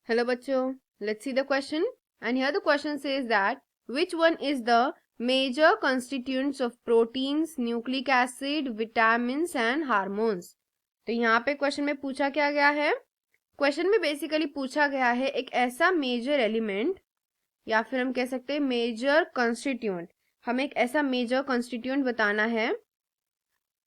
Hello bachcho, let's see the question. And here the question says that which one is the major constituents of proteins, nucleic acid, vitamins and hormones. तो यहाँ पे question में पूछा क्या गया है, question में बेसिकली पूछा गया है एक ऐसा मेजर एलिमेंट या फिर हम कह सकते हैं मेजर कंस्टिट्यूएंट. हमें एक ऐसा मेजर कंस्टिट्यूएंट बताना है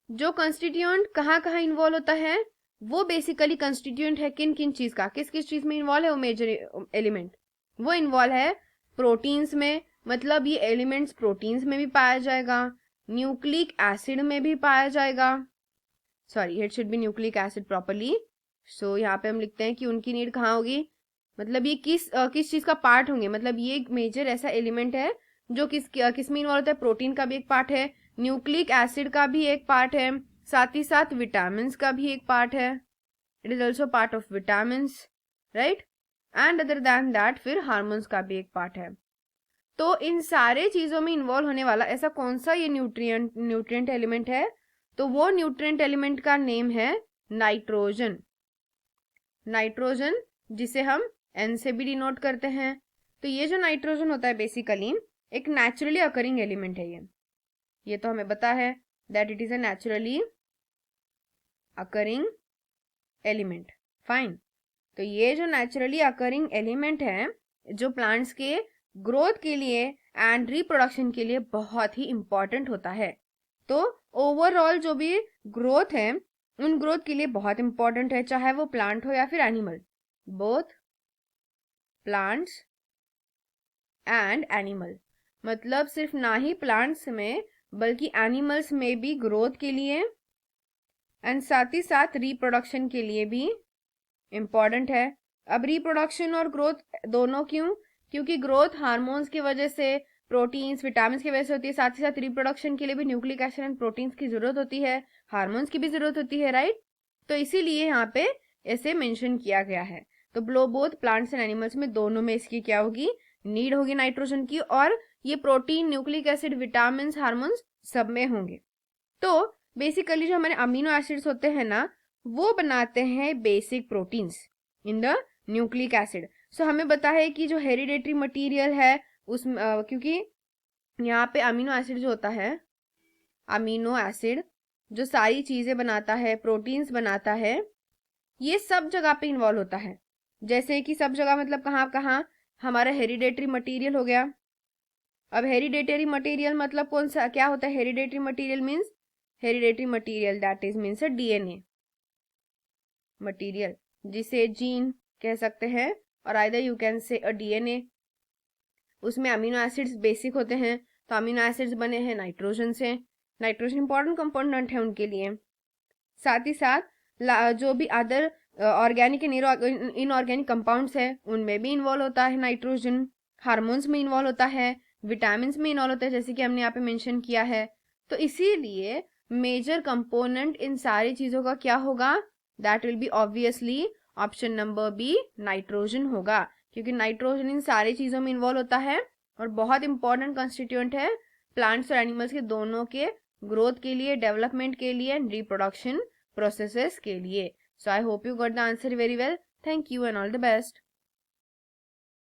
जो कंस्टिट्यूएंट कहाँ कहाँ इन्वॉल्व होता है. वो बेसिकली कंस्टिट्यूएंट है किन किन चीज का, किस किस चीज में इन्वॉल्व है वो मेजर एलिमेंट. वो इन्वॉल्व है प्रोटीन्स में, मतलब ये एलिमेंट्स प्रोटीन्स में भी पाया जाएगा, न्यूक्लिक एसिड में भी पाया जाएगा. Sorry, it should be nucleic acid properly. So यहाँ पे हम लिखते हैं कि उनकी नीड कहाँ होगी, मतलब ये किस चीज का पार्ट होंगे. मतलब ये एक मेजर ऐसा एलिमेंट है जो किस में इन्वॉल्व होता है. प्रोटीन का भी एक पार्ट है, न्यूक्लिक एसिड का भी एक पार्ट है, साथ ही साथ विटामिन का भी एक पार्ट है. It is also part of vitamin, right. And other than that फिर हार्मोन्स का भी एक पार्ट है. तो इन सारे चीजों में इन्वॉल्व होने वाला ऐसा कौन सा ये न्यूट्रिएंट एलिमेंट है, तो वो न्यूट्रिएंट एलिमेंट का नेम है नाइट्रोजन. नाइट्रोजन जिसे हम N से भी डिनोट करते हैं. तो ये जो नाइट्रोजन होता है बेसिकली एक नेचुरली अकरिंग एलिमेंट है. ये तो हमें पता है that it is a naturally occurring element. Fine. तो ये जो नेचुरली अकरिंग एलिमेंट है जो प्लांट्स के ग्रोथ के लिए एंड रिप्रोडक्शन के लिए बहुत ही इंपॉर्टेंट होता है. तो ओवरऑल जो भी ग्रोथ है उन ग्रोथ के लिए बहुत इंपॉर्टेंट है, चाहे वो प्लांट हो या फिर animal. Both plants and animal, मतलब सिर्फ ना ही प्लांट्स में बल्कि एनिमल्स में भी ग्रोथ के लिए एंड साथ ही साथ रिप्रोडक्शन के लिए भी इम्पॉर्टेंट है. अब रिप्रोडक्शन और ग्रोथ दोनों क्यों, क्योंकि ग्रोथ हार्मोन्स की वजह से, प्रोटीन्स विटामिन की वजह से होती है, साथ ही साथ रिप्रोडक्शन के लिए भी न्यूक्लिक एसिड एंड प्रोटीन्स की जरूरत होती है, हार्मोन्स की भी जरूरत होती है, राइट. तो इसीलिए यहाँ पे ऐसे मेंशन किया गया है. तो बोथ प्लांट्स एंड एनिमल्स में दोनों में इसकी क्या होगी, नीड होगी नाइट्रोजन की. और ये protein, nucleic acid, vitamin, hormones सब में होंगे. तो बेसिकली जो हमारे अमीनो एसिड्स होते हैं ना वो बनाते हैं basic proteins in the nucleic acid. So हमें पता है कि जो हेरिडेटरी मटेरियल है उस क्योंकि यहाँ पे अमीनो एसिड जो होता है, अमीनो एसिड जो सारी चीजें बनाता है, प्रोटीन्स बनाता है, ये सब जगह पे इन्वॉल्व होता है. जैसे कि सब जगह मतलब कहाँ कहाँ, हमारा हेरिडेटरी मटेरियल हो गया. अब हेरिडेटरी मटेरियल मतलब कौन सा, क्या होता है hereditary material means, hereditary material that is means a DNA material, जिसे जीन कह सकते हैं और either you can say a DNA. उसमें अमीनो एसिड्स बेसिक होते हैं. तो अमीनो एसिड्स बने हैं नाइट्रोजन से. नाइट्रोजन इंपॉर्टेंट कंपोनेंट है उनके लिए. साथ ही साथ जो भी other organic and inorganic compounds है उनमें भी इन्वॉल्व होता है नाइट्रोजन. हार्मोन्स में इन्वॉल्व होता है, विटामिन में इन्वॉल्व होता है जैसे कि हमने यहाँ पे मेंशन किया है. तो इसीलिए मेजर कंपोनेंट इन सारी चीजों का क्या होगा, that will be obviously option number B nitrogen होगा. क्योंकि नाइट्रोजन इन सारी चीजों में इन्वॉल्व होता है और बहुत इंपॉर्टेंट कंस्टिट्यूएंट है प्लांट्स और एनिमल्स के दोनों के ग्रोथ के लिए, डेवलपमेंट के लिए एंड रिप्रोडक्शन प्रोसेसेस के लिए. So I hope you got the answer very well. Thank you and all the best.